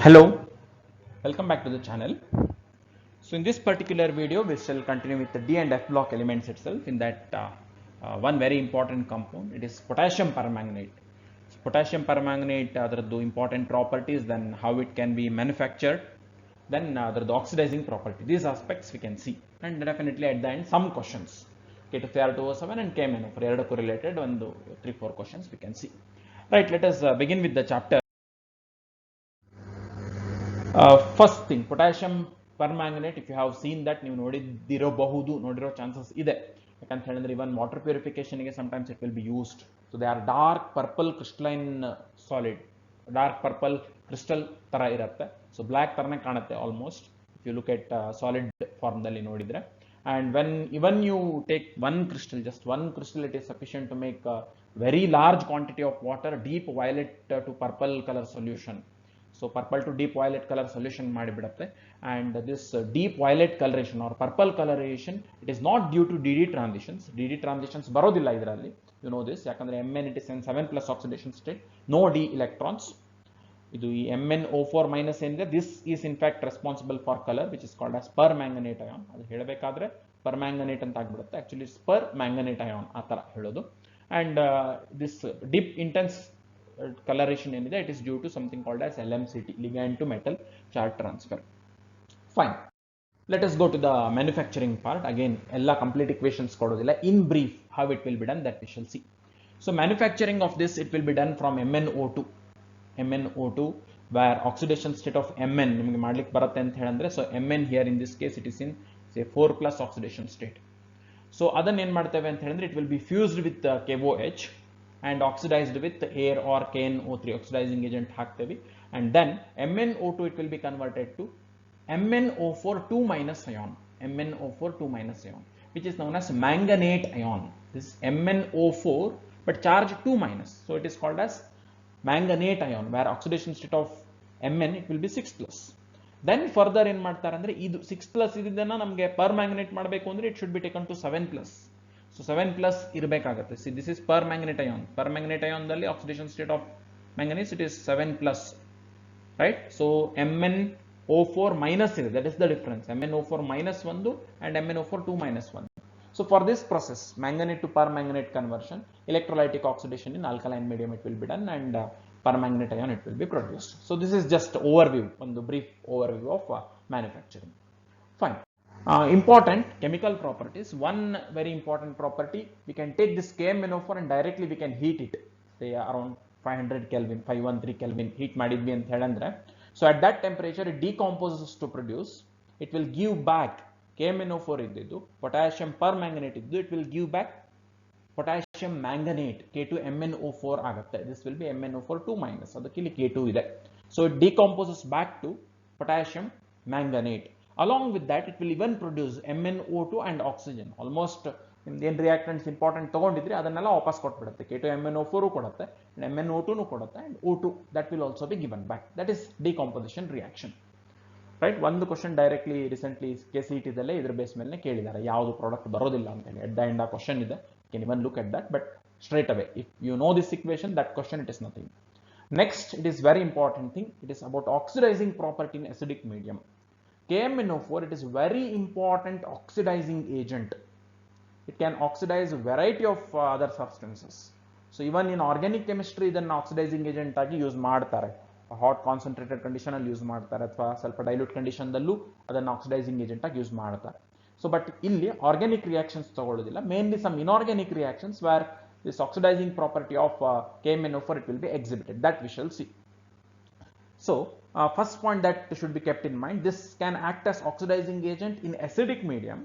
Hello, welcome back to the channel. So in this particular video, we shall continue with the D and F block elements itself. In that, one very important compound, it is potassium permanganate. So potassium permanganate, the important properties, then how it can be manufactured, then the oxidizing property. These aspects we can see, and definitely at the end some questions. K2CR2O7 and KMNO for ಎರಡಕ್ಕೂ related ಒಂದು 3-4 questions we can see. Right, let us begin with the chapter. First thing, potassium permanganate, if you have seen that, ನೀವು ನೋಡಿರೋ chances ಇದೆ. ಯಾಕಂತ ಹೇಳಿದ್ರೆ ಇವನ್ water purification ಗೆ sometimes it will be used. So they are dark purple crystalline solid, dark purple crystal ತರ ಇರುತ್ತೆ. So black ತರನೇ ಕಾಣುತ್ತೆ almost if you look at solid form ದಲ್ಲಿ ನೋಡಿದ್ರೆ. And when even you take one crystal, just one crystal, it is sufficient to make a very large quantity of water, deep violet to purple color solution. So purple to deep violet color solution ಮಾಡಿಬಿಡುತ್ತೆ. And this deep violet coloration or purple coloration, it is not due to DD transitions. DD transitions ಬರೋದಿಲ್ಲ ಇದರಲ್ಲಿ, you know this, ಯಾಕಂದ್ರೆ Mn it is in 7+ oxidation state, no D electrons. ಇದು ಈ MnO4 minus ಏನಿದೆ, this is in fact responsible for color, which is called as permanganate ion. ಅದು ಹೇಳಬೇಕಾದ್ರೆ permanganate ಅಂತ ಆಗ್ಬಿಡುತ್ತೆ, actually it's permanganate ion ಆ ತರ ಹೇಳೋದು. And this deep intense coloration ಏನಿದೆ, it is due to something called as LMCT, ligand to metal charge transfer. Fine, let us go to the manufacturing part. Again, ಎಲ್ಲ complete equations ಕೊಡೋದಿಲ್ಲ, in brief how it will be done, that we shall see. So manufacturing of this, it will be done from MnO2 where oxidation state of Mn ನಿಮಗೆ ಮಾಡ್ಲಿಕ್ಕೆ ಬರುತ್ತೆ ಅಂತ ಹೇಳಿದ್ರೆ, so Mn here in this case it is in say 4+ oxidation state. So ಅದನ್ನ ಏನು ಮಾಡ್ತೇವೆ ಅಂತ ಹೇಳಿದ್ರೆ, it will be fused with KOH and oxidized with air or KNO3 oxidizing agent ಹಾಕ್ತೇವೆ. And then MnO2 it will be converted to MnO4 2- ion, MnO4 2- ion, which is known as manganate ion. This is MnO4 but charge 2-, so it is called as manganate ion, where oxidation state of Mn it will be 6+. Then further ಏನು ಮಾಡ್ತಾರೆ ಅಂದ್ರೆ, ಇದು 6+ ಇದನ್ನ ನಮಗೆ permanganate ಮಾಡಬೇಕು ಅಂದ್ರೆ it should be taken to 7+. So 7+ ಇರಬೇಕಾಗುತ್ತೆ. See, this is permanganate ion. Permanganate ion ದಲ್ಲಿ oxidation state of manganese it is 7+, right? So MnO4 minus ಇದೆ, that is the difference. MnO4 minus 1 and MnO4 2- 1. So for this process, manganate to permanganate conversion, electrolytic oxidation in alkaline medium it will be done, and permanganate ion it will be produced. So this is just overview, ಒಂದು brief overview of manufacturing. Fine. Important chemical properties. One very important property, we can take this KMNO4 and directly we can heat it, say around 500 Kelvin, 513 Kelvin heat ಮಾಡಿದ್ವಿ ಅಂತ ಹೇಳಿದ್ರೆ, so at that temperature it decomposes to produce, it will give back KMNO4 ಇದ್ದಿದ್ದು, potassium permanganate ಇದ್ದು, it will give back potassium manganate, K2MnO4 ಆಗುತ್ತೆ. This will be MnO4 2-, ಅದಕ್ಕೆ ಇಲ್ಲಿ K2 ಇದೆ. So it decomposes back to potassium manganate. Along with that, it will even produce MnO2 and oxygen. Almost in reactants important ತಗೊಂಡಿದ್ರೆ ಅದನ್ನೆಲ್ಲ ವಾಪಸ್ ಕೊಟ್ಬಿಡುತ್ತೆ. K2MnO4 ಕೊಡುತ್ತೆ, MnO2 ಕೊಡುತ್ತೆ, and O2 that will also be given back. That is decomposition reaction. Right? ಒಂದು question directly recently KCET ದಲ್ಲೇ ಇದ್ರ base ಮೇಲೆ ಕೇಳಿದ್ದಾರೆ, ಯಾವುದು product ಬರೋದಿಲ್ಲ ಅಂತ ಹೇಳಿ. ಎಟ್ ದ ಎಂಡ್ ಆ ಕ್ವಶನ್ ಇದೆ, you can even look at that, but straight away if you know this equation, that question it is nothing. Next, it is very important thing, it is about oxidizing property in acidic medium. KMNO4 it is very important oxidizing agent. It can oxidize a variety of other substances. So even in organic chemistry ಇದನ್ನ oxidizing agent ಆಗಿ use ಮಾಡ್ತಾರೆ, hot concentrated condition ಅಲ್ಲಿ use ಮಾಡ್ತಾರೆ, ಅಥವಾ ಸ್ವಲ್ಪ dilute condition ದಲ್ಲೂ ಅದನ್ನ oxidizing agent ಆಗಿ ಯೂಸ್ ಮಾಡ್ತಾರೆ. ಸೊ ಬಟ್ ಇಲ್ಲಿ ಆರ್ಗ್ಯಾನಿಕ್ ರಿಯಾಕ್ಷನ್ಸ್ ತಗೊಳ್ಳೋದಿಲ್ಲ, mainly some inorganic reactions where this oxidizing property of KMNO4 it will be exhibited, that we shall see. So first point that should be kept in mind, this can act as oxidizing agent in acidic medium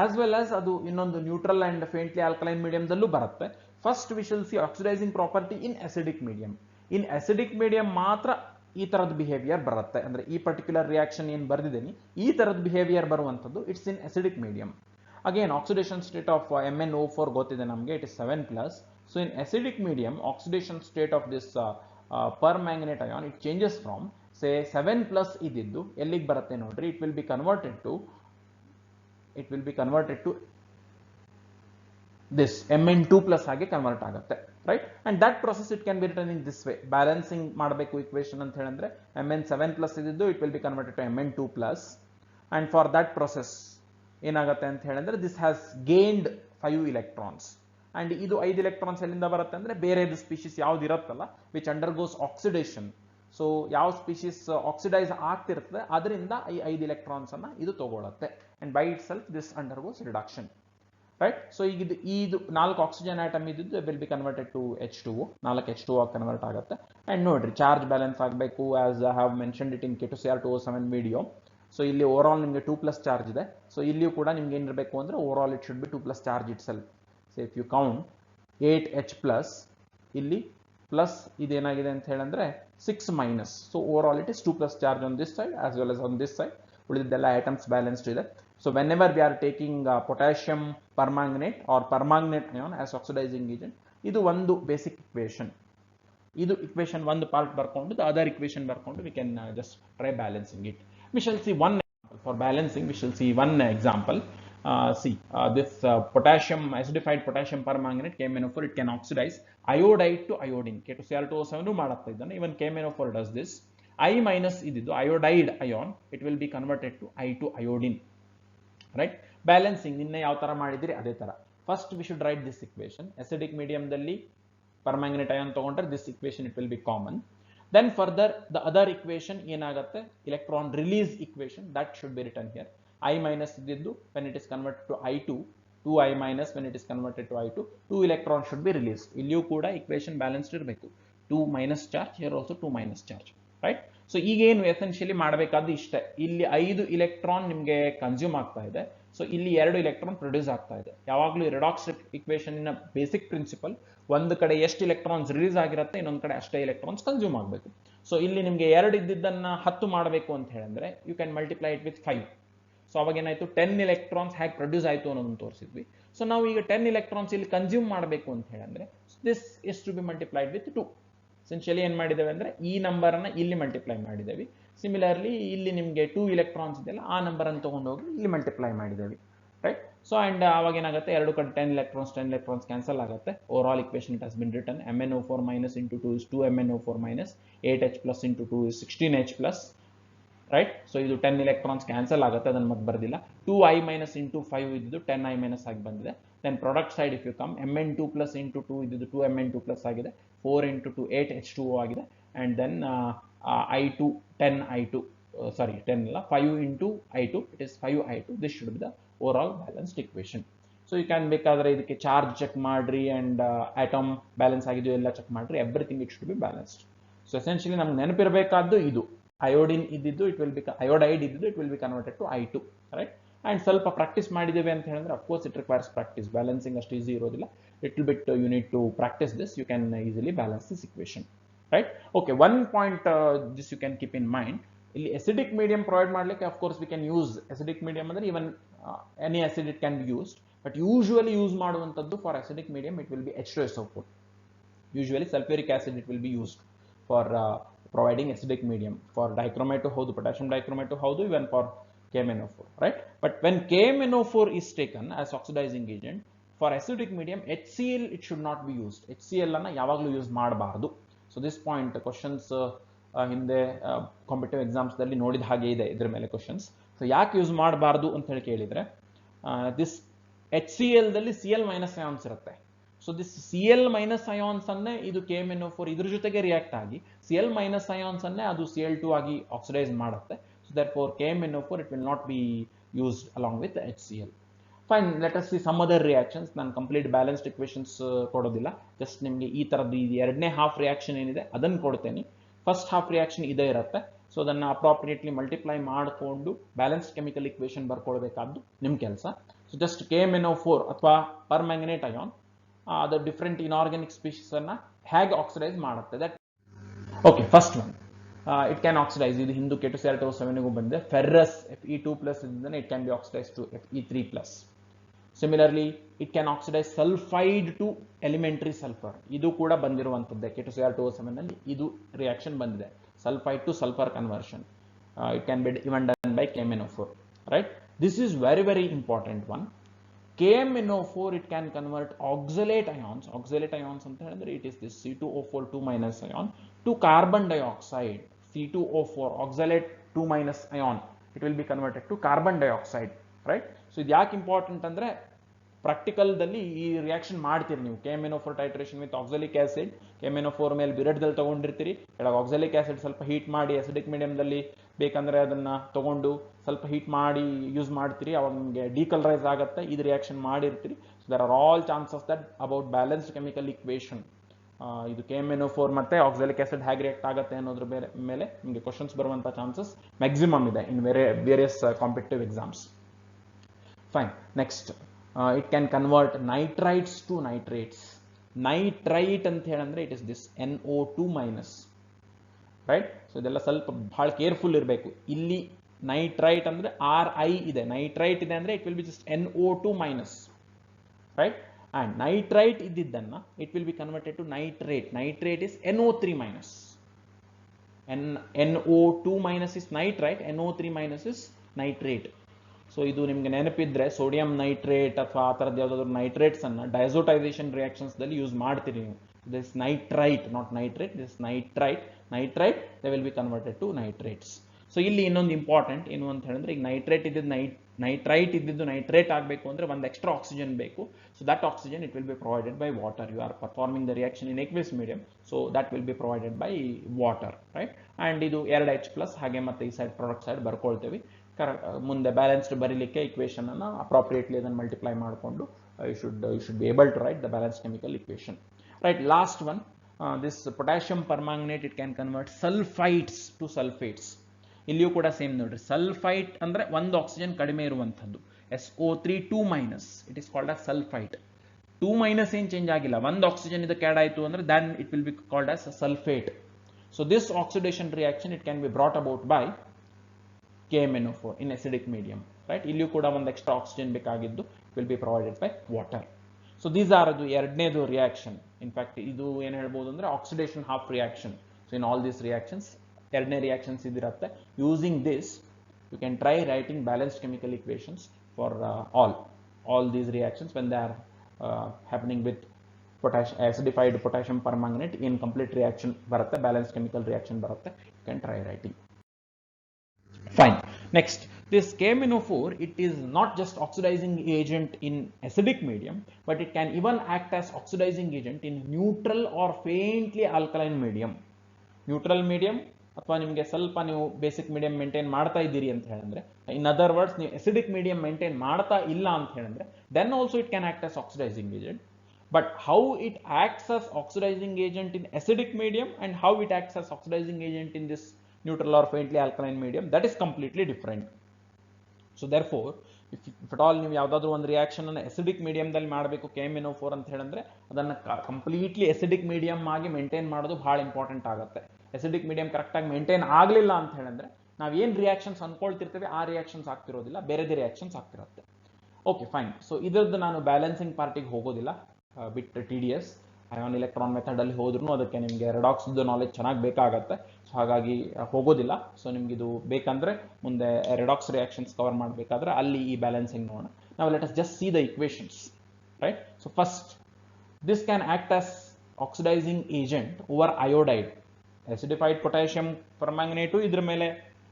as well as ಅದು ಇನ್ನೊಂದು neutral and ಫೇಂಟ್ಲಿ alkaline medium ದಲ್ಲೂ ಬರುತ್ತೆ. First we shall see oxidizing property in acidic medium. In acidic medium ಮಾತ್ರ ಈ ತರದ behaviour ಬರುತ್ತೆ, ಅಂದ್ರೆ ಈ particular reaction ಏನು ಬರ್ದಿದ್ದೀನಿ ಈ ತರದ ಬಿಹೇವಿಯರ್ ಬರುವಂತದ್ದು it's in acidic medium. Again oxidation state of MnO4 ಗೊತ್ತಿದೆ ನಮಗೆ, it is 7+. So in acidic medium oxidation state of this permanganate ion it changes from say 7+ ಇದ್ದಿದ್ದು ಎಲ್ಲಿಗೆ ಬರುತ್ತೆ ನೋಡ್ರಿ, it will be converted to this Mn2 plus ಆಗಿ convert ಆಗುತ್ತೆ, right. And that process it can be written in this way. Balancing ಮಾಡಬೇಕು equation ಅಂತ ಹೇಳಿದ್ರೆ Mn7 plus ಇದ್ದು it will be converted to Mn2 plus. And for that process ಏನಾಗುತ್ತೆ ಅಂತ ಹೇಳಿದ್ರೆ this has gained 5 electrons. And ಇದು 5 electrons ಎಲ್ಲಿಂದ ಬರುತ್ತೆ ಅಂದ್ರೆ ಬೇರೆದು ಸ್ಪೀಶೀಸ್ ಯಾವ್ದು ಇರುತ್ತಲ್ಲ ವಿಚ್ ಅಂಡರ್ಗೋಸ್ ಆಕ್ಸಿಡೇಷನ್. ಸೊ ಯಾವ ಸ್ಪೀಶೀಸ್ ಆಕ್ಸಿಡೈಸ್ ಆಗ್ತಿರ್ತದೆ ಅದರಿಂದ ಈ 5 electrons ಅನ್ನ ಇದು ತಗೊಳುತ್ತೆ. And by itself this undergoes reduction, right. So ಈಗ ಇದು 4 ಆಕ್ಸಿಜನ್ ಆಟಮ್ ಇದ್ದು will be converted to H2O, 4 H2O ಆಗಿ ಕನ್ವರ್ಟ್ ಆಗುತ್ತೆ. ಅಂಡ್ ನೋಡ್ರಿ ಚಾರ್ಜ್ ಬ್ಯಾಲೆನ್ಸ್ ಆಗಬೇಕು as I have mentioned it in K2Cr2O7 video. So ಇಲ್ಲಿ ಓವರ್ ಆಲ್ ನಿಮಗೆ 2 plus charge ಇದೆ. ಸೊ ಇಲ್ಲಿಯೂ ಕೂಡ ನಿಮ್ಗೆ ಏನಿರಬೇಕು ಅಂದ್ರೆ over all it should be 2 plus charge itself. So if you count 8H plus, ಇಲ್ಲಿ ಪ್ಲಸ್ ಇದೇನಾಗಿದೆ ಅಂತ ಹೇಳಿದ್ರೆ 6 minus. So over all it is 2 plus charge on this side as well as on this side. ಉಳಿದಿದ್ದೆಲ್ಲ items balanced ಇದೆ. So whenever we are taking potassium permanganate or permanganate ion as oxidizing agent, ಇದು ಒಂದು basic equation. ಇದು equation ಒಂದು part ಬರ್ಕೊಂಡು the other equation ಬರ್ಕೊಂಡು we can just try balancing it. We shall see one example for balancing. We shall see one example. This potassium acidified potassium permanganate KMnO4, it can oxidize iodide to iodine. K2Cr2O7 ಮಾಡುತ್ತಾ ಇದ್ದಾನೆ. Even KMnO4 does this. I minus ಇದಿದ್ದು iodide ion, it will be converted to I to iodine. Right. Balancing ನಿನ್ನೆ ಯಾವ ತರ ಮಾಡಿದಿರಿ ಅದೇ ತರ. First we should write this equation. Acidic ಮೀಡಿಯಂದಲ್ಲಿ ಪರ್ಮ್ಯಾಂಗನೇಟ್ ಅಯಾನ್ ತಗೊಂಡ್ರೆ this equation it will be common. Then further the other equation ಏನಾಗುತ್ತೆ electron release equation, that should be written here. I minus ಇದ್ದಿದ್ದು when it is converted to I2, 2I minus when it is converted to I2, 2 electrons should be released. ಇಲ್ಲಿಯೂ ಕೂಡ equation balanced ಇರಬೇಕು. 2 minus charge, here also 2 minus charge, right? So ಈಗೇನು essentially ಮಾಡಬೇಕಾದ್ದು ಇಷ್ಟೇ. ಇಲ್ಲಿ 5 electron ನಿಮಗೆ consume ಆಗ್ತಾ ಇದೆ. So ಇಲ್ಲಿ 2 ಇಲೆಕ್ಟ್ರಾನ್ ಪ್ರೊಡ್ಯೂಸ್ ಆಗ್ತಾ ಇದೆ. ಯಾವಾಗಲೂ ರೆಡಾಕ್ಸ್ ಇಕ್ವೇಶನ್ ಇನ ಬೇಸಿಕ್ ಪ್ರಿನ್ಸಿಪಲ್, ಒಂದು ಕಡೆ ಎಷ್ಟು ಇಲೆಕ್ಟ್ರಾನ್ಸ್ ರಿಲೀಸ್ ಆಗಿರುತ್ತೆ, ಇನ್ನೊಂದು ಕಡೆ ಅಷ್ಟೇ ಇಲೆಕ್ಟ್ರಾನ್ಸ್ ಕನ್ಸ್ಯೂಮ್ ಆಗಬೇಕು. ಸೊ ಇಲ್ಲಿ ನಿಮಗೆ 2 ಇದ್ದಿದ್ದನ್ನ 10 ಮಾಡಬೇಕು ಅಂತ ಹೇಳಿದ್ರೆ you can multiply it with 5. So ಅವಾಗ ಏನಾಯ್ತು 10 electrons ಹೇಗೆ ಪ್ರೊಡ್ಯೂಸ್ ಆಯಿತು ಅನ್ನೋದನ್ನು ತೋರಿಸಿದ್ವಿ. ಸೊ ನಾವು ಈಗ 10 electrons ಇಲ್ಲಿ ಕನ್ಸ್ಯೂಮ್ ಮಾಡಬೇಕು ಅಂತ ಹೇಳಿದ್ರೆ this is to be multiplied with 2. Essentially ಏನು ಮಾಡಿದ್ದೇವೆ ಅಂದರೆ ಈ ನಂಬರನ್ನು ಇಲ್ಲಿ ಮಲ್ಟಿಪ್ಲೈ ಮಾಡಿದ್ದೇವೆ. ಸಿಮಿಲರ್ಲಿ ಇಲ್ಲಿ ನಿಮಗೆ 2 electrons ಇದೆಯಲ್ಲ ಆ ನಂಬರನ್ನು ತೊಗೊಂಡೋಗಿ ಇಲ್ಲಿ ಮಲ್ಟಿಪ್ಲೈ ಮಾಡಿದ್ದೇವೆ, ರೈಟ್. ಸೊ ಆ್ಯಂಡ್ ಅವಾಗ ಏನಾಗುತ್ತೆ ಎರಡು ಕಡೆ 10 electrons ಕ್ಯಾನ್ಸಲ್ ಆಗುತ್ತೆ. Overall equation it has been written. MnO4 minus into 2 is 2MnO4 minus, 8H plus into 2 is 16H plus, right. So ಇದು 10 electrons ಕ್ಯಾನ್ಸಲ್ ಆಗುತ್ತೆ, ಅದನ್ನು ಮತ್ತೆ ಬರ್ದಿಲ್ಲ. 2I minus into 5 ಇದ್ದು 10I minus ಆಗಿ ಬಂದಿದೆ. Then product side if you come Mn2 plus into 2 ಇದ್ದು 2Mn2 plus ಆಗಿದೆ. 4 into 2 8H2O ಆಗಿದೆ. ಆ್ಯಂಡ್ ದೆನ್ I2 10I2 ಸಾರಿ 10 ಅಲ್ಲ 5 into I2 it is 5I2. This should be the overall balanced equation. So you can ಬೇಕಾದ್ರೆ ಇದಕ್ಕೆ charge check ಮಾಡ್ರಿ and atom balance ಆಗಿದೆಯೋ ಎಲ್ಲ check ಮಾಡ್ರಿ. Everything it should be balanced. So essentially ನಮ್ಗೆ ನೆನಪಿರಬೇಕಾದ್ದು ಇದು ಅಯೋಡಿನ್ ಇದ್ದಿದ್ದು ಇಟ್ ವಿಲ್ ಬಿ ಅಯೋಡೈಡ್ ಇದ್ದಿದ್ದು it will be converted to I2, right. And ಸ್ವಲ್ಪ ಪ್ರಾಕ್ಟೀಸ್ ಮಾಡಿದ್ದೇವೆ ಅಂತ ಹೇಳಿದ್ರೆ of course it requires practice. Balancing ಅಷ್ಟು ಈಸಿ ಇರೋದಿಲ್ಲ. Little bit you need to practise this. You can easily balance this equation, right. Okay, one point this you can keep in mind. ಇಲ್ಲಿ acidic medium provide ಮಾಡಲಿಕ್ಕೆ of course we can use acidic medium ಅಂದರೆ even any acid it can be used. But usually use ಮಾಡುವಂಥದ್ದು for acidic medium it will be H2SO4. Usually sulphuric acid it will be used for providing acidic medium. For dichromate houdu, potassium dichromate houdu, even for KMnO4, right. But when KMnO4 is taken as oxidizing agent for acidic medium, HCl it should not be used. HCl ಅನ್ನು ಯಾವಾಗಲೂ use ಮಾಡಬಾರದು. So this point questions ಹಿಂದೆ competitive exams ದಲ್ಲಿ ನೋಡಿದ ಹಾಗೆ ಇದೆ ಇದರ ಮೇಲೆ ಕ್ವಶನ್ಸ್. ಸೊ ಯಾಕೆ ಯೂಸ್ ಮಾಡಬಾರದು ಅಂತ ಹೇಳಿ ಕೇಳಿದ್ರೆ ದಿಸ್ HCl ದಲ್ಲಿ Cl ಮೈನಸ್ ಅಯಾನ್ಸ್ ಇರುತ್ತೆ. So this Cl minus ions ಅನ್ನೇ ಇದು KMnO4 ಇದ್ರ ಜೊತೆಗೆ ರಿಯಾಕ್ಟ್ ಆಗಿ Cl ಮೈನಸ್ ಅಯಾನ್ಸ್ ಅನ್ನೇ ಅದು Cl2 ಆಗಿ ಆಕ್ಸಿಡೈಸ್ ಮಾಡುತ್ತೆ. So therefore KMnO4 it will not be used along with HCl. Fine, let us see some other reactions. ನಾನು ಕಂಪ್ಲೀಟ್ ಬ್ಯಾಲೆನ್ಸ್ಡ್ ಇಕ್ವೇಶನ್ಸ್ ಕೊಡೋದಿಲ್ಲ, ಜಸ್ಟ್ ನಿಮಗೆ ಈ ಥರದ್ದು ಇದು ಎರಡನೇ ಹಾಫ್ ರಿಯಾಕ್ಷನ್ ಏನಿದೆ ಅದನ್ನು ಕೊಡ್ತೇನೆ. ಫಸ್ಟ್ ಹಾಫ್ ರಿಯಾಕ್ಷನ್ ಇದೇ ಇರುತ್ತೆ. ಸೊ ಅದನ್ನು ಅಪ್ರಾಪ್ರಿಯೇಟ್ಲಿ ಮಲ್ಟಿಪ್ಲೈ ಮಾಡಿಕೊಂಡು ಬ್ಯಾಲೆನ್ಸ್ಡ್ ಕೆಮಿಕಲ್ ಇಕ್ವೇಶನ್ ಬರ್ಕೊಳ್ಬೇಕಾದ್ದು ನಿಮ್ಮ ಕೆಲಸ. ಸೊ ಜಸ್ಟ್ KMnO4 ಅಥವಾ permanganate ion the different inorganic species ಅನ್ನ ಹೇಗೆ ಆಕ್ಸಿಡೈಸ್ ಮಾಡುತ್ತೆ that. Okay, first one it can oxidise. ಇದು ಹಿಂದೂ K2Cr2O7 ಬಂದಿದೆ. ಫೆರ್ರಸ್ Fe2 ಪ್ಲಸ್ ಇದ್ದರೆ it can be oxidise to Fe3 plus. Similarly it can oxidise sulphide to elementary sulphur. ಇದು ಕೂಡ ಬಂದಿರುವಂಥದ್ದೇ K2Cr2O7 ನಲ್ಲಿ ಇದು ರಿಯಾಕ್ಷನ್ ಬಂದಿದೆ. Sulphide to sulphur conversion it can B even done by KMnO4, right. This is very very important one. KMnO4 it can convert oxalate ions. Oxalate ions ಅಂತ ಹೇಳಿದ್ರೆ it is this C2O4 2 minus ion to carbon dioxide. C2O4 oxalate 2 minus ion, it will be converted to carbon dioxide, right? So ಇದು ಯಾಕೆ important ಅಂದ್ರೆ ಪ್ರಾಕ್ಟಿಕಲ್ದಲ್ಲಿ ಈ reaction ಮಾಡ್ತೀರಿ ನೀವು. KMnO4 titration with oxalic acid, KMnO4 ಮೇಲೆ ಬಿರೆಡ್ದಲ್ಲಿ ತಗೊಂಡಿರ್ತೀರಿ, ಕೆಳಗೆ ಆಕ್ಸಾಲಿಕ್ ಆಸಿಡ್ ಸ್ವಲ್ಪ heat ಮಾಡಿ ಅಸಿಡಿಕ್ ಮೀಡಿಯಂದಲ್ಲಿ ಬೇಕಂದ್ರೆ ಅದನ್ನ ತಗೊಂಡು ಸ್ವಲ್ಪ ಹೀಟ್ ಮಾಡಿ ಯೂಸ್ ಮಾಡ್ತೀರಿ, ಅವಾಗ ನಿಮಗೆ ಡಿಕಲರೈಸ್ ಆಗುತ್ತೆ. ಇದು ರಿಯಾಕ್ಷನ್ ಮಾಡಿರ್ತೀರಿ. So there are all chances that about balanced chemical equation. ಇದು KMnO4 ಮತ್ತೆ ಆಕ್ಸಾಲಿಕ್ ಆಸಿಡ್ ಹೇಗೆ ರಿಯಾಕ್ಟ್ ಆಗುತ್ತೆ ಅನ್ನೋದ್ರ ಮೇಲೆ ನಿಮಗೆ ಕ್ವಶನ್ಸ್ ಬರುವಂತ ಚಾನ್ಸಸ್ ಮ್ಯಾಕ್ಸಿಮಮ್ ಇದೆ in various competitive exams. Fine. Next, it can convert nitrites to nitrates. Nitrite ಅಂತ ಹೇಳಂದ್ರೆ it is this NO2 minus, right? So ಇದೆಲ್ಲ ಸ್ವಲ್ಪ ಬಹಳ ಕೇರ್ಫುಲ್ ಇರಬೇಕು. ಇಲ್ಲಿ ನೈಟ್ರೈಟ್ ಅಂದ್ರೆ RI ಇದೆ, ನೈಟ್ರೈಟ್ ಇದೆ ಅಂದ್ರೆ it will be just NO2 minus, right? And nitrite ಇದ್ದಿದ್ದನ್ನ it will be converted to nitrate. Nitrate is NO3 minus. NO2 minus is nitrite, NO3 minus is nitrate. So ಇದು ನಿಮ್ಗೆ ನೆನಪಿದ್ರೆ sodium nitrate ಅಥವಾ ಆ ಥರದ್ದು ಯಾವುದಾದ್ರು nitrates ಅನ್ನ ಡೈಸೋಟೈಸೇಷನ್ reactions ದಲ್ಲಿ use ಮಾಡ್ತೀರಿ ನೀವು. This nitrite, not nitrate, this nitrite. They will be converted to nitrates. So ಇಲ್ಲಿ ಇನ್ನೊಂದು ಇಂಪಾರ್ಟೆಂಟ್ ಏನು ಅಂತ ಹೇಳಿದ್ರೆ, ಈಗ ನೈಟ್ರೇಟ್ ಇದ್ದಿದ್ದು ನೈಟ್ರೈಟ್ ಇದ್ದಿದ್ದು ನೈಟ್ರೇಟ್ ಆಗಬೇಕು ಅಂದ್ರೆ ಒಂದು ಎಕ್ಸ್ಟ್ರಾ ಆಕ್ಸಿಜನ್ ಬೇಕು. So that oxygen it will be provided by water. You are performing the reaction in aqueous medium, so that will be provided by water, right? And ಇದು 2H+ ಹಾಗೆ ಮತ್ತೆ ಈ side product side ಬರ್ಕೊಳ್ತೇವೆ. ಮುಂದೆ balanced ಬರೀಲಿಕ್ಕೆ equation ಅನ್ನು ಅಪ್ರಾಪ್ರಿಯೇಟ್ಲಿ ಅದನ್ನು multiply ಮಾಡಿಕೊಂಡು you should be able to write the balance chemical equation, right? Last one, this potassium permanganate it can convert sulphites to sulphates. ಇಲ್ಲಿಯೂ ಕೂಡ ಸೇಮ್ ನೋಡ್ರಿ, ಸಲ್ಫೈಟ್ ಅಂದ್ರೆ ಒಂದು ಆಕ್ಸಿಜನ್ ಕಡಿಮೆ ಇರುವಂಥದ್ದು, SO3 2 minus, it is called as sulphite. 2 minus ಏನ್ change ಆಗಿಲ್ಲ, ಒಂದು ಆಕ್ಸಿಜನ್ ಇದಕ್ಕೆ ಆಡ್ ಆಯಿತು ಅಂದ್ರೆ then it will be called as sulphate. So this oxidation reaction it can be brought about by KMnO4 in acidic medium, right? ಇಲ್ಲಿಯೂ ಕೂಡ ಒಂದು extra oxygen ಬೇಕಾಗಿದ್ದು will be provided by water. So these are the ಎರಡನೇದು reaction. In fact ಇದು ಏನು ಹೇಳ್ಬೋದು ಅಂದ್ರೆ oxidation half reaction. So in all these reactions ಎರಡನೇ ರಿಯಾಕ್ಷನ್ಸ್ ಇದಿರುತ್ತೆ. Using this you can try writing balanced chemical equations for all these reactions when they are happening with acidified potassium permanganate. In complete reaction ಬರುತ್ತೆ, balanced chemical reaction ಬರುತ್ತೆ. You can try writing. Fine. Next, this KMnO4 it is not just oxidizing agent in acidic medium, but it can even act as oxidizing agent in neutral or faintly alkaline medium. Neutral medium ಅಥವಾ ನಿಮಗೆ ಸ್ವಲ್ಪ ನೀವು basic medium maintain ಮಾಡ್ತಾ ಇದ್ದೀರಿ ಅಂತ ಹೇಳಿದ್ರೆ, in other words ನೀವು acidic medium maintain ಮಾಡ್ತಾ ಇಲ್ಲ ಅಂತ ಹೇಳಿದ್ರೆ, then also it can act as oxidizing agent. But how it acts as oxidizing agent in acidic medium and how it acts as oxidizing agent in this neutral or faintly alkaline medium, that is completely different. So therefore, if at all ನೀವು ಯಾವುದಾದ್ರೂ ಒಂದು reaction ಅನ್ನು acidic medium ದಲ್ಲಿ ಮಾಡಬೇಕು KMnO4 ಅಂತ ಹೇಳಿದ್ರೆ, ಅದನ್ನ completely acidic medium ಆಗಿ ಮೇಂಟೈನ್ ಮಾಡೋದು ಬಹಳ ಇಂಪಾರ್ಟೆಂಟ್ ಆಗುತ್ತೆ. acidic medium ಕರೆಕ್ಟ್ ಆಗಿ ಮೇಂಟೈನ್ ಆಗಲಿಲ್ಲ ಅಂತ ಹೇಳಿದ್ರೆ ನಾವು ಏನು ರಿಯಾಕ್ಷನ್ಸ್ ಅನ್ಕೊಳ್ತಿರ್ತೇವೆ ಆ ರಿಯಾಕ್ಷನ್ಸ್ ಆಗ್ತಿರೋದಿಲ್ಲ, ಬೇರೆದೇ ರಿಯಾಕ್ಷನ್ಸ್ ಆಗ್ತಿರುತ್ತೆ. Okay, fine. ಸೊ ಇದರದ್ದು ನಾನು ಬ್ಯಾಲೆನ್ಸಿಂಗ್ ಪಾರ್ಟಿಗೆ ಹೋಗೋದಿಲ್ಲ, ಬಿಟ್ TDS. ಅಯಾನ್ ಎಲೆಕ್ಟ್ರಾನ್ ಮೆಥಡ್ ಅಲ್ಲಿ ಹೋದ್ರೂ ಅದಕ್ಕೆ ನಿಮಗೆ ರೆಡಾಕ್ಸ್ ನಾಲೆಜ್ ಚೆನ್ನಾಗಿ ಬೇಕಾಗತ್ತೆ. ಸೊ ಹಾಗಾಗಿ ಹೋಗೋದಿಲ್ಲ. ಸೊ ನಿಮ್ಗೆ ಇದು ಬೇಕಂದ್ರೆ ಮುಂದೆ ರೆಡಾಕ್ಸ್ ರಿಯಾಕ್ಷನ್ಸ್ ಕವರ್ ಮಾಡಬೇಕಾದ್ರೆ ಅಲ್ಲಿ ಈ ಬ್ಯಾಲೆನ್ಸಿಂಗ್ ನೋಡೋಣ. ನಾವು let us just see the equations, right? So first, this can act as oxidizing agent over iodide. acidified potassium permanganate ಇದ್ರ ಮೇಲೆ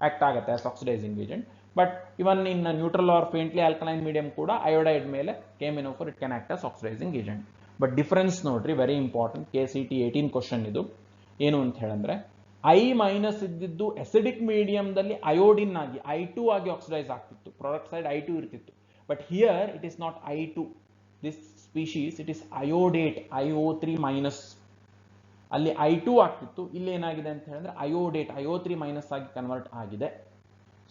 ಆಕ್ಟ್ ಆಗುತ್ತೆ as oxidizing agent. But even in neutral or faintly alkaline medium ಕೂಡ iodide ಮೇಲೆ KMnO4 it can act as oxidizing agent. But difference ನೋಡ್ರಿ, very important. KCT 18 question ಇದು. ಏನು ಅಂತ ಹೇಳಿದ್ರೆ, I- ಇದ್ದಿದ್ದು ಅಸಿಡಿಕ್ ಮೀಡಿಯಂದಲ್ಲಿ ಅಯೋಡಿನ್ ಆಗಿ I2 ಆಗಿ ಆಕ್ಸಿಡೈಸ್ ಆಗ್ತಿತ್ತು, ಪ್ರಾಡಕ್ಟ್ ಸೈಡ್ I2 ಇರ್ತಿತ್ತು. But here it is not I2, this species it is iodate, IO3-. ಅಲ್ಲಿ I2 ಆಗ್ತಿತ್ತು, ಇಲ್ಲಿ ಏನಾಗಿದೆ ಅಂತ ಹೇಳಿದ್ರೆ ಅಯೋಡೇಟ್, IO3- ಆಗಿ ಕನ್ವರ್ಟ್ ಆಗಿದೆ.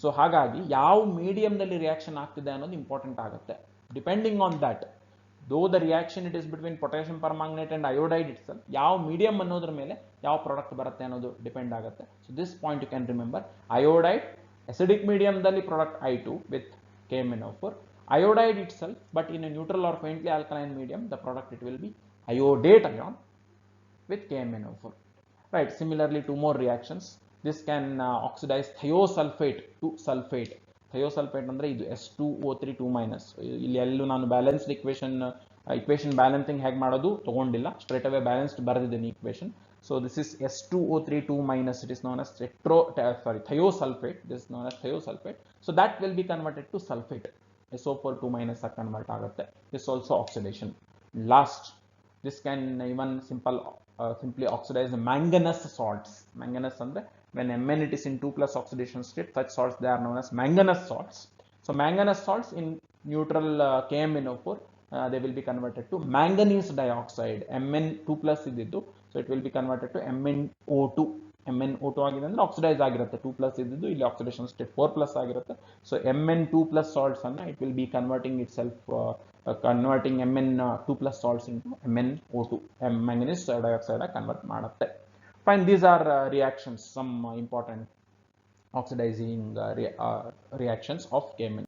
ಸೊ ಹಾಗಾಗಿ ಯಾವ ಮೀಡಿಯಂದಲ್ಲಿ ರಿಯಾಕ್ಷನ್ ಆಗ್ತಿದೆ ಅನ್ನೋದು ಇಂಪಾರ್ಟೆಂಟ್ ಆಗುತ್ತೆ. Depending on that, though the reaction it is between potassium permanganate and iodide itself, ಯಾವ ಮೀಡಿಯಂ ಅನ್ನೋದ್ರ ಮೇಲೆ ಯಾವ ಪ್ರಾಡಕ್ಟ್ ಬರುತ್ತೆ ಅನ್ನೋದು ಡಿಪೆಂಡ್ ಆಗುತ್ತೆ. So this point you can remember. Iodide acidic mediumದಲ್ಲಿ product I2 with KMnO4, iodide itself but in a neutral or faintly alkaline medium the product it will be iodate ion with KMnO4, right? Similarly, two more reactions. This can oxidize thiosulfate to sulfate. Thiosulphate ಅಂದರೆ ಇದು S2O3 2-. ಇಲ್ಲಿ ಎಲ್ಲೂ ನಾನು balanced equation balancing ಹೇಗೆ ಮಾಡೋದು ತಗೊಂಡಿಲ್ಲ, straight away balanced ಬರೆದಿದ್ದೇನೆ equation. So this is S2O3 2-, it is known as thiosulfate. This is known as thiosulfate. So that will be converted to sulfate. SO4 2- ಆಗಿ ಕನ್ವರ್ಟ್ ಆಗುತ್ತೆ. This also oxidation. Last, this can even simply oxidize manganese salts. Manganese ಅಂದ್ರೆ when Mn it is in 2+ oxidation state, such salts they are known as manganese salts. So manganese salts in neutral KMnO4, they will be converted to manganese dioxide. Mn 2+ ಇದ್ದಿದ್ದು, so it will be converted to MnO2. MnO2 ಆಗಿದೆ ಅಂದ್ರೆ oxidise ಆಗಿರುತ್ತೆ. 2+ ಇದ್ದಿದ್ದು ಇಲ್ಲಿ oxidation state 4+ ಆಗಿರುತ್ತೆ. So Mn2+ salts ಅನ್ನ it will be converting itself, converting Mn2+ salts into MnO2, manganese dioxide convert ಮಾಡುತ್ತೆ. Fine, these are reactions, some important oxidizing reactions of KMn.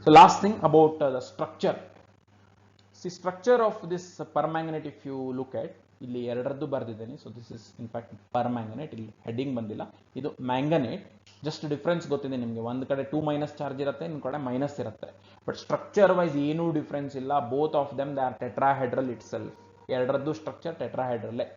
So last thing about the structure. See, structure of this permanganate, if you look at, ಇಲ್ಲಿ ಎರಡರದ್ದು ಬರೆದಿದ್ದೇನೆ. So this is in fact permanganate, ಇಲ್ಲಿ heading ಬಂದಿಲ್ಲ. ಇದು ಮ್ಯಾಂಗನೇಟ್. Just difference ಗೊತ್ತಿದೆ ನಿಮಗೆ, ಒಂದು ಕಡೆ 2- charge ಇರುತ್ತೆ, ಇನ್ನೊಂದು ಕಡೆ ಮೈನಸ್ ಇರುತ್ತೆ. ಬಟ್ ಸ್ಟ್ರಕ್ಚರ್ ವೈಸ್ ಏನೂ ಡಿಫ್ರೆನ್ಸ್ ಇಲ್ಲ. Both of them they are tetrahedral itself. ಎರಡರದ್ದು ಸ್ಟ್ರಕ್ಚರ್ ಟೆಟ್ರಾಹೆಡ್ರಲ್ಲೇ.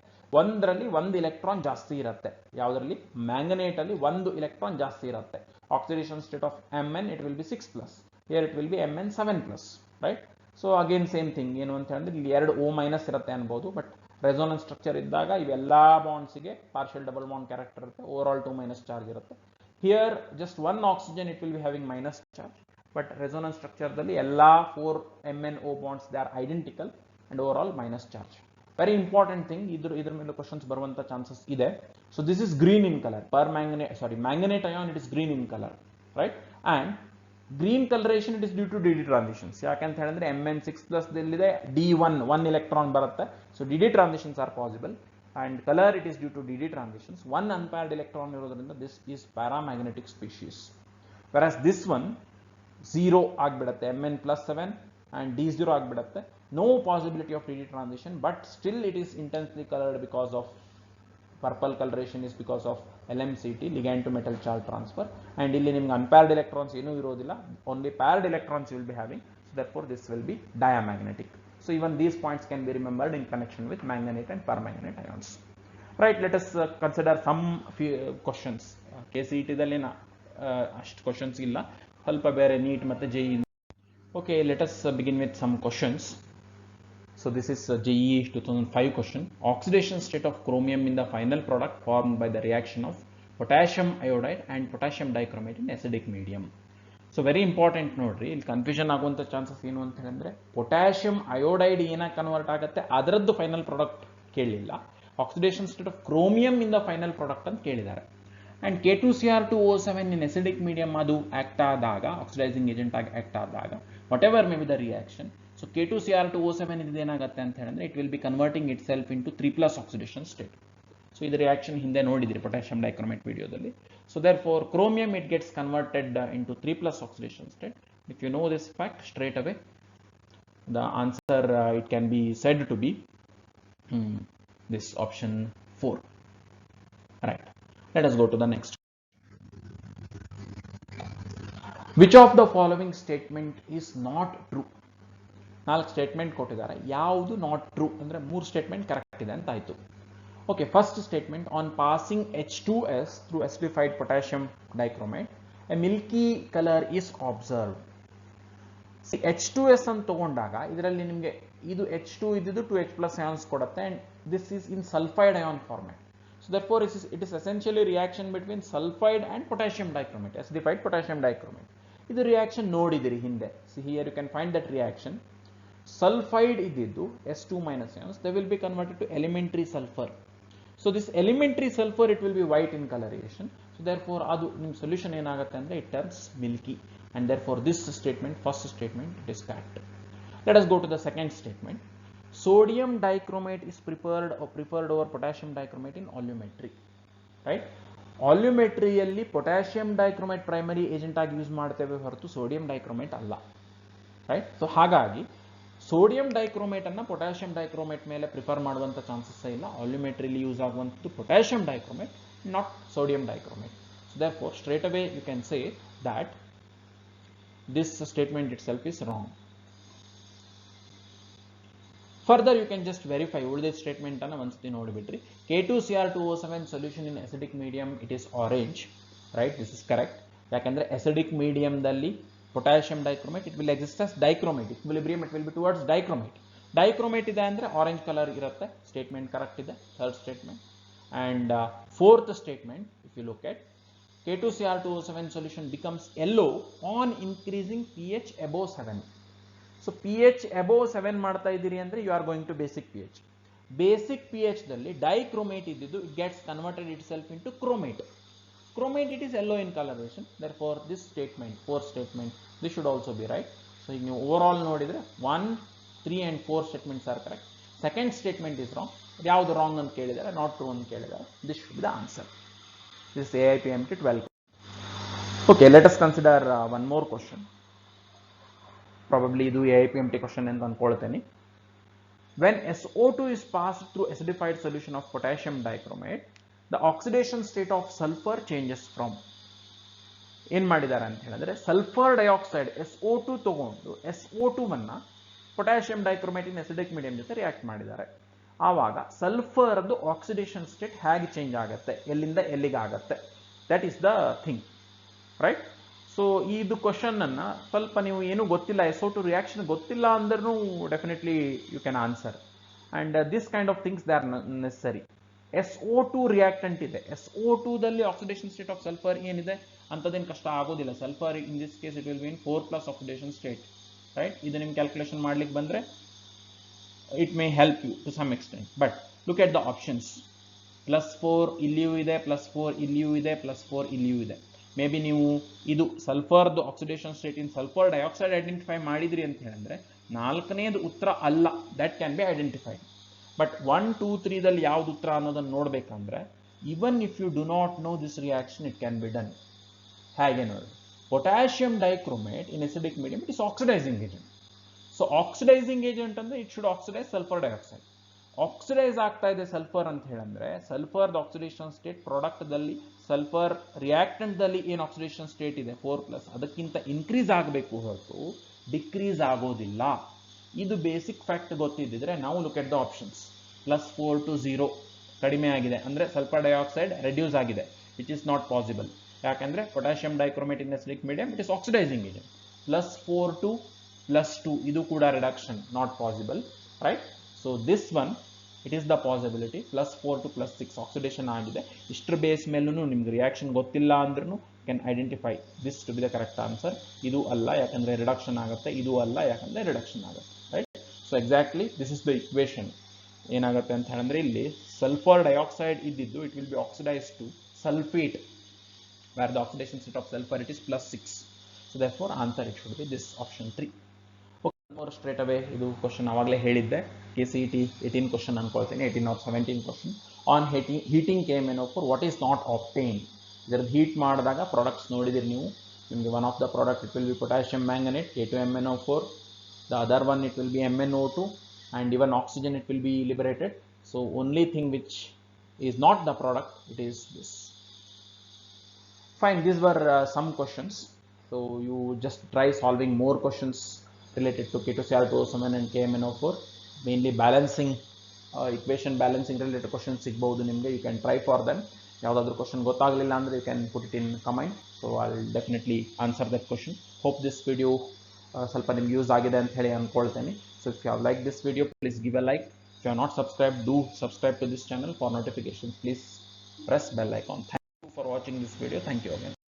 ಒಂದರಲ್ಲಿ ಒಂದು ಇಲೆಕ್ಟ್ರಾನ್ ಜಾಸ್ತಿ ಇರುತ್ತೆ. ಯಾವುದರಲ್ಲಿ? ಮ್ಯಾಂಗನೇಟ್ ಅಲ್ಲಿ ಒಂದು ಇಲೆಕ್ಟ್ರಾನ್ ಜಾಸ್ತಿ ಇರುತ್ತೆ. Oxidation state of Mn it will be 6+. Here it will be Mn 7+, right? So again same thing. ಏನು ಅಂತ ಹೇಳಿದ್ರೆ ಇಲ್ಲಿ 2 O- ಇರುತ್ತೆ ಅನ್ಬೋದು. ಬಟ್ ರೆಸೋನೆನ್ಸ್ ಸ್ಟ್ರಕ್ಚರ್ ಇದ್ದಾಗ ಇವೆಲ್ಲ ಬಾಂಡ್ಸ್ಗೆ ಪಾರ್ಷಿಯಲ್ ಡಬಲ್ ಬಾಂಡ್ ಕ್ಯಾರೆಕ್ಟರ್ ಇರುತ್ತೆ. ಓವರ್ ಆಲ್ 2- ಚಾರ್ಜ್ ಇರುತ್ತೆ. Here just 1 oxygen it will be having minus charge. But resonance ಸ್ಟ್ರಕ್ಚರ್ದಲ್ಲಿ ಎಲ್ಲ 4 MnO bonds they are identical and overall minus charge. Very important thing, ಇದ್ರ ಮೇಲೆ questions ಬರುವಂತ chances ಇದೆ. So this is green in colour. Manganate ion it is green in colour, right? And green colouration it is due to d transitions. ಯಾಕಂತ ಹೇಳಿದ್ರೆ Mn6+ ದಲ್ಲಿದೆ D1 1 electron ಬರುತ್ತೆ. So d transitions are possible. And colour it is due to d transitions. 1 unpaired electron ಇರೋದ್ರಿಂದ this is paramagnetic species. Whereas this one 0 ಆಗಿಬಿಡುತ್ತೆ. Mn+7 and D0 ಆಗಿಬಿಡುತ್ತೆ. No possibility of d transition, but still it is intensely colored because of purple coloration is because of LMCT, ligand to metal charge transfer. And ಇಲ್ಲಿ ನಿಮಗೆ unpaired electrons ಏನೂ ಇರೋದಿಲ್ಲ, only paired electrons you will be having. So therefore this will be diamagnetic. So even these points can be remembered in connection with manganate and permanganate ions. Right, let us consider some few questions. KCET ದಲ್ಲಿ ಅಷ್ಟು questions ಇಲ್ಲ, ಸ್ವಲ್ಪ ಬೇರೆ neat ಮತ್ತೆ JEE. Okay, let us begin with some questions. So this is JEE 2005 question. Oxidation state of chromium in the final product formed by the reaction of potassium iodide and potassium dichromate in acidic medium. So very important ನೋಡ್ರಿ, ಇಲ್ಲಿ confusion ಆಗುವಂತ chances ಏನು ಅಂತ ಹೇಳಿದ್ರೆ, potassium iodide ಏನಾಗಿ convert ಆಗುತ್ತೆ ಅದರದ್ದು final product ಕೇಳಿಲ್ಲ. Oxidation state of chromium in the final product ಅಂತ ಕೇಳಿದ್ದಾರೆ. And K2Cr2O7 in acidic medium ಅದು ಆಕ್ಟ್ ಆದಾಗ, ಆಕ್ಸಿಡೈಸಿಂಗ್ ಏಜೆಂಟ್ ಆಗಿ ಆಕ್ಟ್ ಆದಾಗ, what ever may be the reaction, so K2Cr2O7 ಇದೇನಾಗುತ್ತೆ ಅಂತ ಹೇಳಿದ್ರೆ it will B converting it self into 3+ oxidation state. So ಇದು reaction ಹಿಂದೆ ನೋಡಿದ್ರಿ ಪೊಟ್ಯಾಷಿಯಂ ಡೈಕ್ರೋಮೇಟ್ ವಿಡಿಯೋದಲ್ಲಿ. So therefore chromium it gets converted into 3+ oxidation state. If you know this fact, straight away the answer it can be said to be this option 4. Right, let us go to the next. Which of the following statement is not true? 4 statement ಕೊಟ್ಟಿದ್ದಾರೆ, ಯಾವುದು not true ಅಂದ್ರೆ 3 statement correct ಇದೆ ಅಂತ ಆಯ್ತು. Okay, first statement, on passing H2S through acidified potassium dichromate, a milky color is observed. See, H2S ಅಂತ ತಗೊಂಡಾಗ ಇದರಲ್ಲಿ ನಿಮಗೆ ಇದು H2 ಇದ್ದಿದ್ದು 2H+ ions ಕೊಡುತ್ತೆ, and this is in sulfide ion format. So therefore it is essentially reaction between sulfide and potassium dichromate, acidified potassium dichromate. ಇದು reaction ನೋಡಿದಿರಿ ಹಿಂದೆ. See here you can find that reaction. Sulfide ಇದ್ದಿದ್ದು S2- ions, they will be converted to elementary sulfur. So this elementary sulfur it will be white in coloration. So therefore adu nim solution enagutte andre it turns milky, and therefore this statement, first statement, it is correct. Let us go to the second statement. Sodium dichromate is preferred over potassium dichromate in oleometry, right? Oleometry alli potassium dichromate primary agent agi use ಮಾಡ್ತೇವೆ ಹೊರತು sodium dichromate ಅಲ್ಲ, right? So ಹಾಗಾಗಿ sodium dichromate ಅನ್ನ potassium dichromate ಮೇಲೆ prefer ಮಾಡುವಂತ chances ಇಲ್ಲ. ಆಲ್ಯುಮೆಟ್ರಿಲಿ use ಆಗುವಂಥದ್ದು potassium dichromate, not sodium dichromate. So therefore straight away you can say that this statement itself is wrong. Further, you can just verify uldid statement anna ondsati nodibitri. K2Cr2O7 solution in acidic medium, it is orange, right? This is correct. Yakandre acidic medium dalli potassium dichromate, it will exist as dichromate. Equilibrium, it will be towards dichromate. Dichromate ide andre orange color irutte. Statement correct ide. Third statement. And fourth statement, if you look at K2Cr2O7 solution becomes yellow on increasing pH above 7. So pH above 7 ಮಾಡ್ತಾ ಇದ್ದೀರಿ ಅಂದ್ರೆ you are going to basic pH. Basic pH ದಲ್ಲಿ dichromate ಇದ್ದಿದ್ದು it gets converted itself into chromate. Chromate, it is yellow in coloration. Therefore this statement, fourth statement, this should also be right. So ನೀವು overall ನೋಡಿದ್ರೆ 1, 3 and 4 statements are correct. Second statement is wrong. ಯಾವುದು wrong ಅಂತ ಕೇಳಿದ್ದಾರೆ, not true ಅಂತ ಕೇಳಿದ್ದಾರೆ. This should be the answer. This is AIPMT 12. Okay, let us consider one more question. Probably ಇದು AIPMT question ಅಂತ ಅನ್ಕೊಳ್ತೇನೆ. When SO2 is passed through acidified solution of potassium dichromate, the oxidation state of sulfur changes from. ಏನು ಮಾಡಿದ್ದಾರೆ ಅಂತ ಹೇಳಿದ್ರೆ sulphur dioxide SO2 ತಗೊಂಡು SO2 ಅನ್ನ potassium dichromate in acidic medium ಜೊತೆ react ಮಾಡಿದ್ದಾರೆ. ಆವಾಗ ಸಲ್ಫರ್ದು ಆಕ್ಸಿಡೇಷನ್ ಸ್ಟೇಟ್ ಹೇಗೆ ಚೇಂಜ್ ಆಗುತ್ತೆ, ಎಲ್ಲಿಂದ ಎಲ್ಲಿಗೆ ಆಗುತ್ತೆ, that is the thing, right? So ಇದು ಕ್ವಶನ್ ಅನ್ನ ಸ್ವಲ್ಪ ನೀವು ಏನು ಗೊತ್ತಿಲ್ಲ, SO2 ರಿಯಾಕ್ಷನ್ ಗೊತ್ತಿಲ್ಲ ಅಂದ್ರೂ definitely you can answer. And this kind of things they are necessary. SO2 reactant ಇದೆ, SO2 ದಲ್ಲಿ ಆಕ್ಸಿಡೇಷನ್ ಸ್ಟೇಟ್ ಆಫ್ ಸಲ್ಫರ್ ಏನಿದೆ ಅಂತದೇನು ಕಷ್ಟ ಆಗೋದಿಲ್ಲ. Sulphur in this case it will B in 4+ oxidation state, right? ಇದು ನಿಮ್ಗೆ calculation ಮಾಡ್ಲಿಕ್ಕೆ ಬಂದ್ರೆ it may help you to some extent. But look at the options. +4 ಇಲ್ಲಿಯೂ ಇದೆ, +4 ಇಲ್ಲಿಯೂ ಇದೆ, +4 ಇಲ್ಲಿಯೂ ಇದೆ. ಮೇ ಬಿ ನೀವು ಇದು ಸಲ್ಫರ್ದು oxidation state in sulphur dioxide identify ಮಾಡಿದ್ರಿ ಅಂತ ಹೇಳಿದ್ರೆ ನಾಲ್ಕನೇದು ಉತ್ತರ ಅಲ್ಲ, that can be identified. But 1, 2, 3 ದಲ್ಲಿ ಯಾವ್ದು ಉತ್ತರ ಅನ್ನೋದನ್ನು ನೋಡ್ಬೇಕಂದ್ರೆ even if you do not know this reaction it can be done. ಹೇಗೆ ನೋಡಿ, potassium dichromate in acidic medium it is oxidising agent. So oxidizing agent ಅಂದ್ರೆ it should oxidize sulphur dioxide. Oxidize ಆಗ್ತಾ ಇದೆ ಸಲ್ಫರ್ ಅಂತ ಹೇಳಂದ್ರೆ sulphur oxidation state product ದಲ್ಲಿ sulphur reactant ದಲ್ಲಿ ಏನು ಆಕ್ಸಿಡೇಷನ್ ಸ್ಟೇಟ್ ಇದೆ 4+, ಅದಕ್ಕಿಂತ ಇನ್ಕ್ರೀಸ್ ಆಗಬೇಕು ಹೊರತು ಡಿಕ್ರೀಸ್ ಆಗೋದಿಲ್ಲ. ಇದು ಬೇಸಿಕ್ ಫ್ಯಾಕ್ಟ್ ಗೊತ್ತಿದ್ದಿದ್ರೆ ನಾವು look at the options. +4 to 0 ಕಡಿಮೆ ಆಗಿದೆ ಅಂದ್ರೆ ಸಲ್ಫರ್ ಡೈಆಕ್ಸೈಡ್ ರೆಡ್ಯೂಸ್ ಆಗಿದೆ, ವಿಚ್ ಇಸ್ ನಾಟ್ ಪಾಸಿಬಲ್. ಯಾಕಂದ್ರೆ potassium dichromate in acidic medium it is oxidising agent. +4 to +2 ಇದು ಕೂಡ reduction, not possible, right? So this one it is the possibility. +4 to +6 oxidation ಆಗಿದೆ. ಇಷ್ಟರ base ಮೇಲೂ ನಿಮ್ಗೆ reaction ಗೊತ್ತಿಲ್ಲ ಅಂದ್ರೂ can identify this to be the correct answer. ಇದು ಅಲ್ಲ ಯಾಕಂದ್ರೆ ರಿಡಕ್ಷನ್ ಆಗುತ್ತೆ, ಇದು ಅಲ್ಲ ಯಾಕಂದ್ರೆ ರಿಡಕ್ಷನ್ ಆಗುತ್ತೆ, right? So exactly this is the equation. ಏನಾಗುತ್ತೆ ಅಂತ ಹೇಳಿದ್ರೆ ಇಲ್ಲಿ ಸಲ್ಫರ್ ಡೈಆಕ್ಸೈಡ್ ಇದ್ದಿದ್ದು it will be oxidise to sulphate, where the oxidation state of sulfur it is +6. So therefore answer it should be this option 3. Okay, more straight away ಇದು question ಅವಾಗಲೇ ಹೇಳಿದ್ದೆ, KCET 18 question ಅನ್ಕೊಳ್ತೀನಿ, 18 or 17 question on heating KMnO4 what is not obtained. ಇದರದ್ದು heat ಮಾಡಿದಾಗ products ನೋಡಿದಿರಿ ನೀವು, ನಿಮಗೆ one of the product it will be potassium manganate K2MnO4, the other one it will be MnO2 and even oxygen it will be liberated. So only thing which is not the product it is this. Fine, these were some questions. So you just try solving more questions related to K2Cr2O7 and KMnO4, mainly balancing equation balancing related questions ಸಿಗಬಹುದು ನಿಮಗೆ. You can try for them. ಯಾವುದಾದ್ರೂ question ಗೊತ್ತಾಗಲಿಲ್ಲ ಅಂದ್ರೆ you can put it in comment, so I'll definitely answer that question. Hope this video ಸ್ವಲ್ಪ ನಿಮ್ಗೆ use ಆಗಿದೆ ಅಂತ ಹೇಳಿ ಅನ್ಕೊಳ್ತೇನೆ. So if you have liked this video, please give a like. If you are not subscribed, do subscribe to this channel for notifications. Please press bell icon. Thank you for watching this video. Thank you again.